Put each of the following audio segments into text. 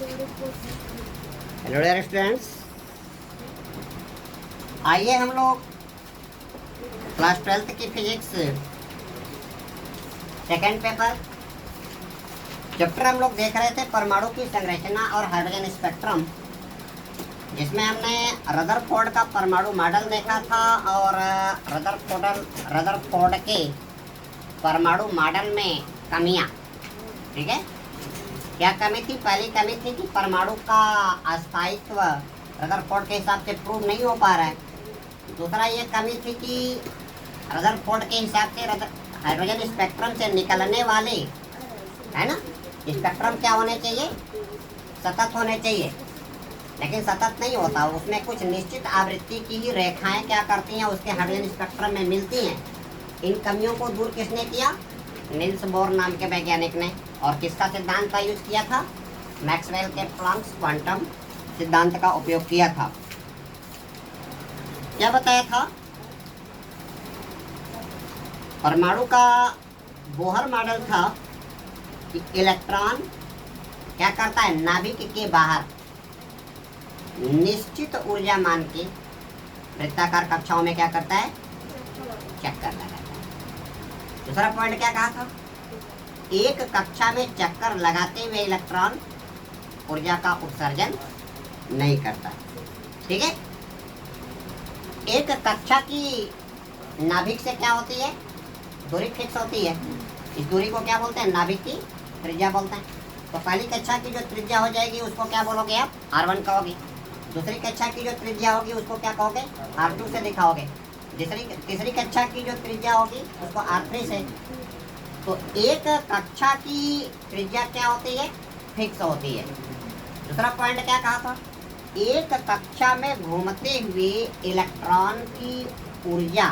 Hello dear students, आइए हम लोग क्लास 12th की फिजिक्स सेकेंड पेपर चैप्टर हम लोग देख रहे थे परमाणु की संरचना और हाइड्रोजन स्पेक्ट्रम, जिसमें हमने रदरफोर्ड का परमाणु मॉडल देखा था और रदरफोर्ड के परमाणु मॉडल में कमियां। ठीक है, क्या कमी थी? पहली कमी थी कि परमाणु का अस्थायित्व रदरफोर्ड के हिसाब से प्रूव नहीं हो पा रहा है। दूसरा ये कमी थी कि रदरफोर्ड के हिसाब से हाइड्रोजन स्पेक्ट्रम से निकलने वाले, है ना, स्पेक्ट्रम क्या होने चाहिए? सतत होने चाहिए, लेकिन सतत नहीं होता, उसमें कुछ निश्चित आवृत्ति की ही रेखाएं क्या करती हैं, उसके हाइड्रोजन स्पेक्ट्रम में मिलती हैं। इन कमियों को दूर किसने किया? नील्स बोर नाम के वैज्ञानिक ने। और किसका सिद्धांत का यूज किया था? मैक्सवेल के प्लैंक्स क्वांटम सिद्धांत का उपयोग किया था। क्या बताया था? परमाणु का बोहर मॉडल था कि इलेक्ट्रॉन क्या करता है? नाभिक के बाहर निश्चित ऊर्जा मान के वृत्ताकार कक्षाओं में क्या करता है? चक्कर लगाता है। दूसरा पॉइंट क्या कहा था? एक कक्षा में चक्कर लगाते हुए इलेक्ट्रॉन ऊर्जा का उत्सर्जन नहीं करता। ठीक है, एक कक्षा की नाभिक से क्या होती है? दूरी फिक्स होती है। इस दूरी को क्या बोलते हैं? नाभिक की त्रिज्या बोलते हैं। तो पहली कक्षा की जो त्रिज्या हो जाएगी उसको क्या बोलोगे आप? R1 कहोगे। दूसरी कक्षा की जो त्रिज्या होगी उसको क्या कहोगे? R2 से दिखाओगे। तीसरी कक्षा की जो त्रिज्या होगी उसको R3 से। तो एक कक्षा की त्रिज्या क्या होती है? फिक्स होती है। दूसरा पॉइंट क्या कहा था? एक कक्षा में घूमते हुए इलेक्ट्रॉन की ऊर्जा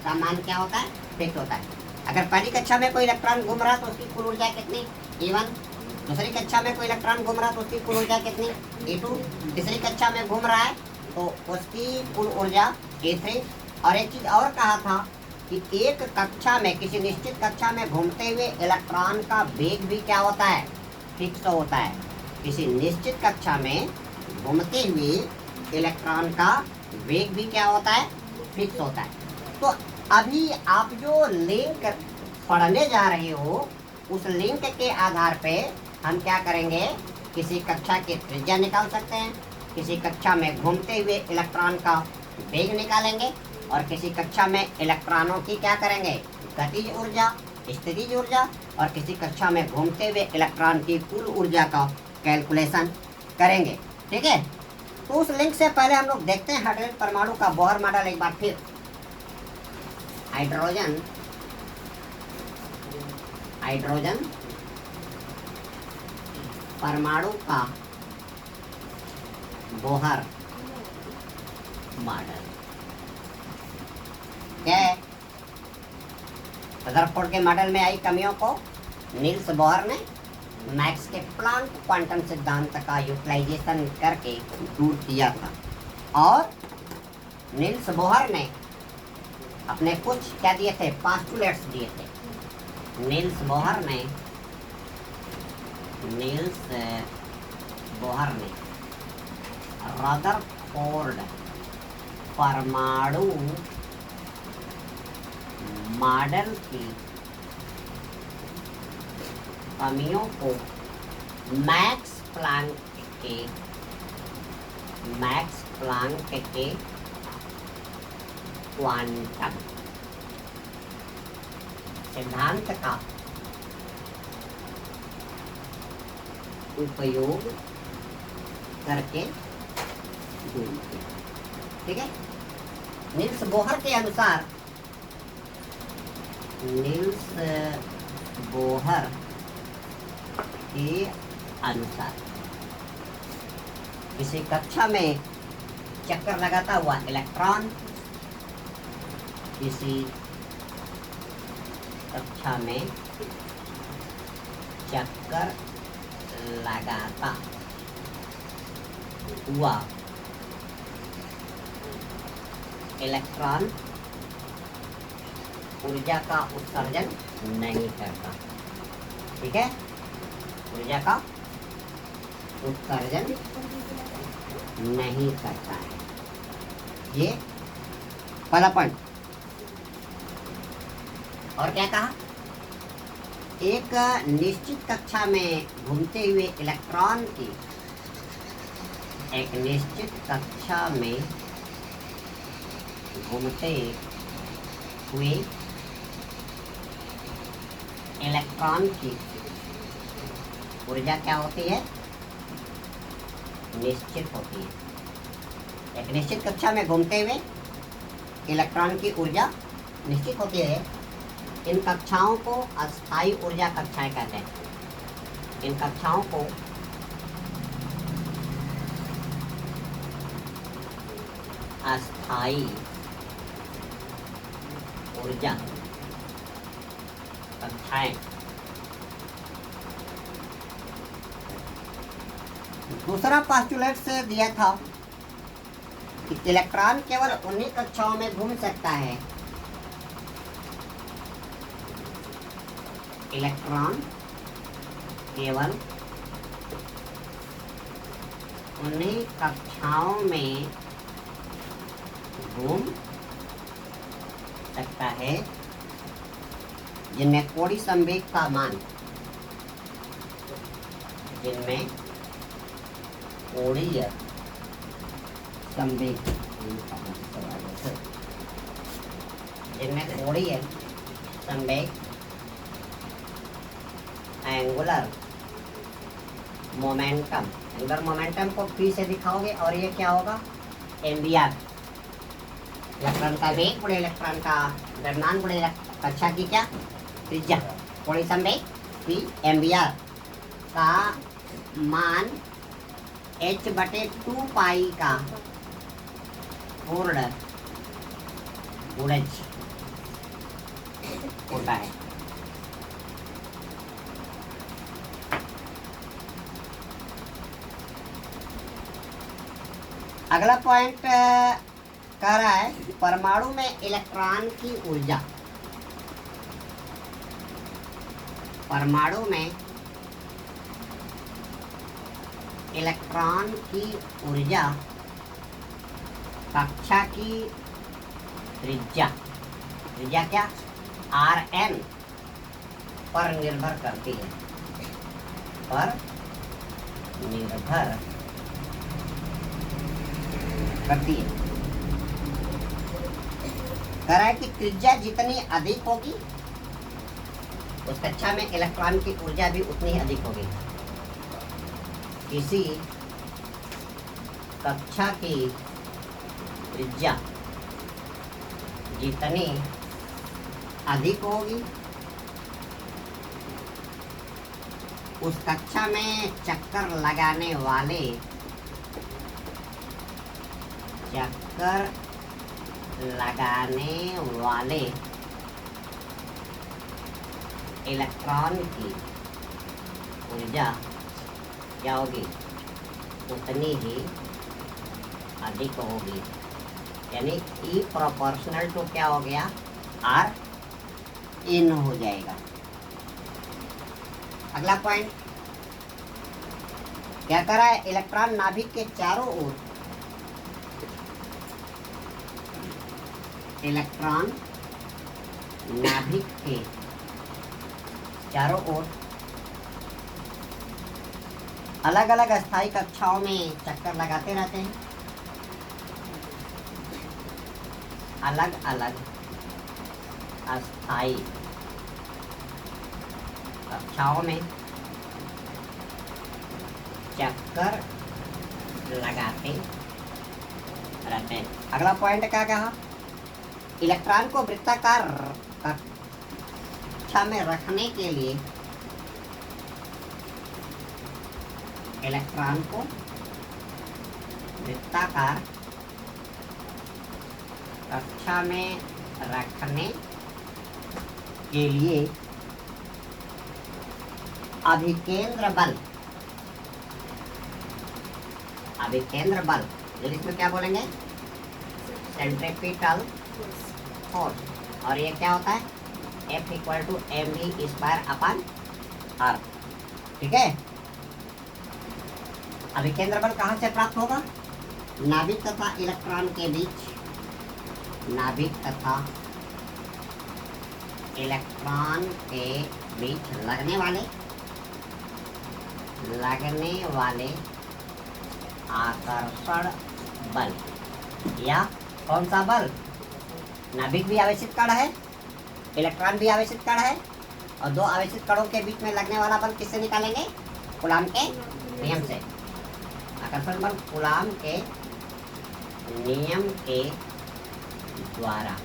का मान क्या होता है? फिक्स होता है। अगर पहली कक्षा में कोई इलेक्ट्रॉन घूम रहा है तो उसकी कुल ऊर्जा कितनी? E1। दूसरी कक्षा में कोई इलेक्ट्रॉन घूम रहा है तो उसकी कुल ऊर्जा कितनी? E2। तीसरी कक्षा में घूम रहा है तो उसकी कुल ऊर्जा E3। और एक चीज और कहा था कि एक कक्षा में, किसी निश्चित कक्षा में घूमते हुए इलेक्ट्रॉन का वेग भी क्या होता है? फिक्स होता है। किसी निश्चित कक्षा में घूमते हुए इलेक्ट्रॉन का वेग भी क्या होता है? फिक्स होता है। तो अभी आप जो लिंक पढ़ने जा रहे हो उस लिंक के आधार पे हम क्या करेंगे? किसी कक्षा की त्रिज्या निकाल सकते हैं, किसी कक्षा में घूमते हुए इलेक्ट्रॉन का वेग निकालेंगे, और किसी कक्षा में इलेक्ट्रॉनों की क्या करेंगे? गतिज ऊर्जा, स्थितिज ऊर्जा, और किसी कक्षा में घूमते हुए इलेक्ट्रॉन की कुल ऊर्जा का कैलकुलेशन करेंगे। ठीक है, तो उस लिंक से पहले हम लोग देखते हैं हाइड्रोजन परमाणु का बोहर मॉडल एक बार फिर। हाइड्रोजन परमाणु का बोहर मॉडल क्या है? रदरफोर्ड के मॉडल में आई कमियों को नील्स बोहर ने मैक्स के प्लैंक क्वांटम सिद्धांत का यूटिलाइजेशन करके दूर किया था। और नील्स बोहर ने अपने कुछ क्या दिए थे? पोस्टुलेट्स दिए थे। नील्स बोहर ने रदरफोर्ड परमाणु मॉडल की कमियों को मैक्स प्लैंक के क्वांटम सिद्धांत का उपयोग करके दूर किया। ठीक है, नील्स बोहर के अनुसार किसी कक्षा में चक्कर लगाता हुआ इलेक्ट्रॉन, किसी कक्षा में चक्कर लगाता हुआ इलेक्ट्रॉन ऊर्जा का उत्सर्जन नहीं करता। ठीक है, ऊर्जा का उत्सर्जन नहीं करता है। ये पहला पॉइंट। और क्या कहा, एक निश्चित कक्षा में घूमते हुए इलेक्ट्रॉन की, एक निश्चित कक्षा में घूमते हुए इलेक्ट्रॉन की ऊर्जा क्या होती है, निश्चित होती है। एक निश्चित कक्षा में घूमते हुए इलेक्ट्रॉन की ऊर्जा निश्चित होती है। इन कक्षाओं को अस्थायी ऊर्जा कक्षाएं कहते हैं। इन कक्षाओं को अस्थायी ऊर्जा कक्षाएं। दूसरा पोस्टुलेट से दिया था कि इलेक्ट्रॉन केवल उन्हीं कक्षाओं में घूम सकता है, इलेक्ट्रॉन केवल उन्हीं कक्षाओं में घूम सकता है जिनमें कोणीय संवेग का मान, जिनमें कोणीय संवेग, जिनमें कोणीय संवेग, एंगुलर मोमेंटम, एंगुलर मोमेंटम को पी से दिखाओगे और ये क्या होगा, एमबीआर, इलेक्ट्रॉन का वेग गुणे इलेक्ट्रॉन का द्रव्यमान गुणे कक्षा की क्या त्रिज्या, कोणीय संवेग पी, एमबीआर का मान h/2 पाई का पूर्ण गुणज होता है। अगला पॉइंट कह रहा है परमाणु में इलेक्ट्रॉन की ऊर्जा, परमाणु में इलेक्ट्रॉन की ऊर्जा कक्षा की त्रिज्या, त्रिज्या क्या Rn पर निर्भर करती है, पर निर्भर करती है। कह रहा है कि त्रिज्या जितनी अधिक होगी उस कक्षा में इलेक्ट्रॉन की ऊर्जा भी उतनी ही अधिक होगी। किसी कक्षा की त्रिज्या जितनी अधिक होगी उस कक्षा में चक्कर लगाने वाले इलेक्ट्रॉन की ऊर्जा क्या होगी, उतनी ही अधिक होगी। यानी E प्रोपोर्शनल टू क्या हो गया, R इन हो जाएगा। अगला पॉइंट क्या कर रहा है, इलेक्ट्रॉन नाभिक के चारों ओर, इलेक्ट्रॉन नाभिक के चारों ओर अलग अलग अस्थायी कक्षाओं में चक्कर लगाते रहते हैं। अलग अलग अस्थायी कक्षाओं में चक्कर लगाते रहते हैं। अगला पॉइंट क्या कहा, इलेक्ट्रॉन को वृत्ताकार कक्षा में रखने के लिए, इलेक्ट्रॉन को वृत्ताकार कक्षा में रखने के लिए अभिकेंद्र बल, अभिकेंद्र बल इंग्लिश में क्या बोलेंगे, सेंट्रीपिटल फोर्स, और ये क्या होता है, F = mv² / r। ठीक है, अभिकेंद्र बल कहाँ से प्राप्त होगा? नाभिक तथा इलेक्ट्रॉन के बीच, नाभिक तथा इलेक्ट्रॉन के बीच लगने वाले आकर्षण बल, या कौन सा बल? नाभिक भी आवेशित कण है, इलेक्ट्रॉन भी आवेशित कण है, और दो आवेशित कणों के बीच में लगने वाला बल किससे निकालेंगे? कूलाम के नियम से। आकर्षण बल कूलाम के नियम के द्वारा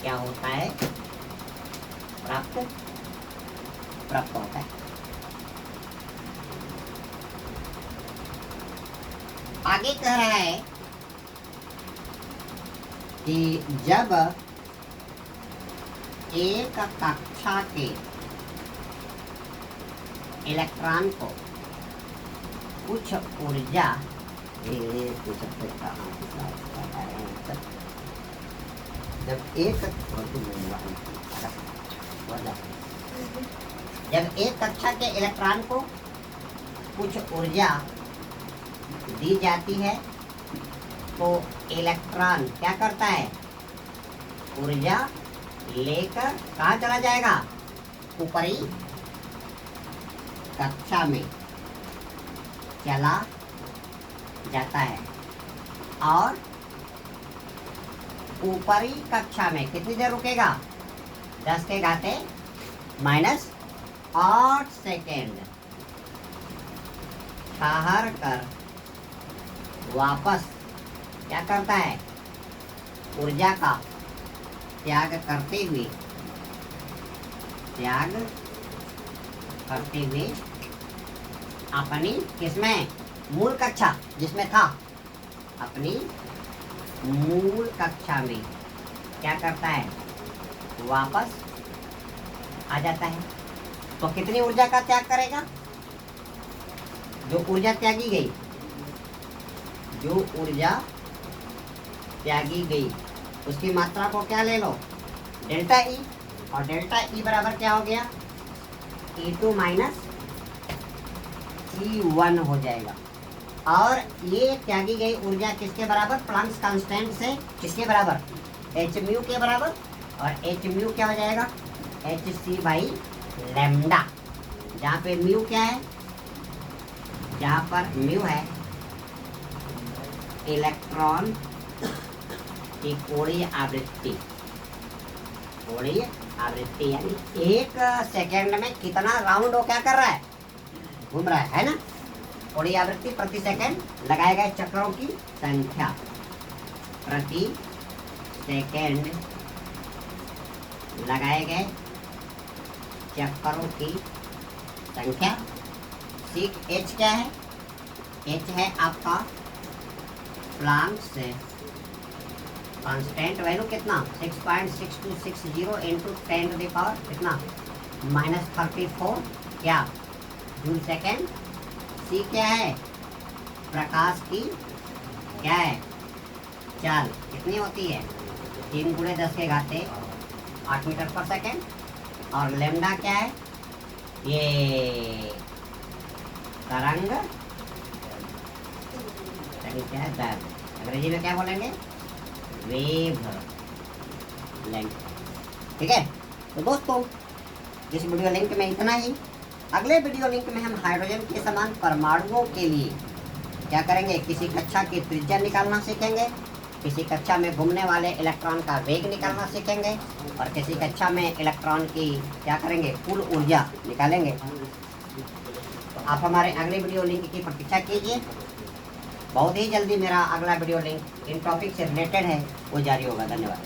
क्या होता है? प्राप्त होता है। आगे कह रहा है कि जब एक कक्षा के इलेक्ट्रॉन को कुछ ऊर्जा, जब एक कक्षा के इलेक्ट्रॉन को कुछ ऊर्जा दी जाती है तो इलेक्ट्रॉन क्या करता है? ऊर्जा लेकर कहाँ चला जाएगा? ऊपरी कक्षा में चला जाता है, और ऊपरी कक्षा में कितनी देर रुकेगा? 10 के घाते -8 सेकेंड ठहर कर वापस क्या करता है? ऊर्जा का त्याग करते हुए अपनी किसमें? मूल कक्षा जिसमें था, अपनी मूल कक्षा में क्या करता है? वापस आ जाता है। तो कितनी ऊर्जा का त्याग करेगा? जो ऊर्जा त्यागी गई, उसकी मात्रा को क्या ले लो? डेल्टा ई, और डेल्टा ई बराबर क्या हो गया? E2 - E1 हो जाएगा। और ये त्यागी गई ऊर्जा किसके बराबर? प्लांक्स कांस्टेंट से किसके बराबर? h म्यू के बराबर। और h म्यू क्या हो जाएगा? hc/λ, जहाँ पे म्यू क्या है? जहाँ पर म्यू है इलेक्ट्रॉन की कोणीय आवृत्ति, यानी 1 सेकेंड में कितना राउंड वो क्या कर रहा है? घूम रहा है ना? कोणीय आवृत्ति प्रति सेकेंड लगाए गए चक्रों की संख्या, प्रति सेकेंड लगाए गए चक्रों की संख्या। सीख h क्या है? h है आपका प्लांक्स कांस्टेंट वैल्यू कितना? 6.6260 इंटू 10⁻⁴ कितना? -34 क्या? Joule second. सी क्या है? प्रकाश की क्या है? चाल कितनी होती है? 3 × 10 के घाते 8 मीटर पर सेकेंड। और लैम्डा क्या है? ये तरंग क्या है? दर, अंग्रेजी में क्या बोलेंगे? Wave length. ठीक है, तो दोस्तों इस वीडियो लिंक में इतना ही। अगले वीडियो लिंक में हम हाइड्रोजन के समान परमाणुओं के लिए क्या करेंगे? किसी कक्षा की त्रिज्या निकालना सीखेंगे, किसी कक्षा में घूमने वाले इलेक्ट्रॉन का वेग निकालना सीखेंगे, और किसी कक्षा में इलेक्ट्रॉन की क्या करेंगे? कुल ऊर्जा निकालेंगे। तो आप हमारे अगले वीडियो लिंक की प्रतीक्षा कीजिए। बहुत ही जल्दी मेरा अगला वीडियो लिंक इन टॉपिक से रिलेटेड है, वो जारी होगा। धन्यवाद।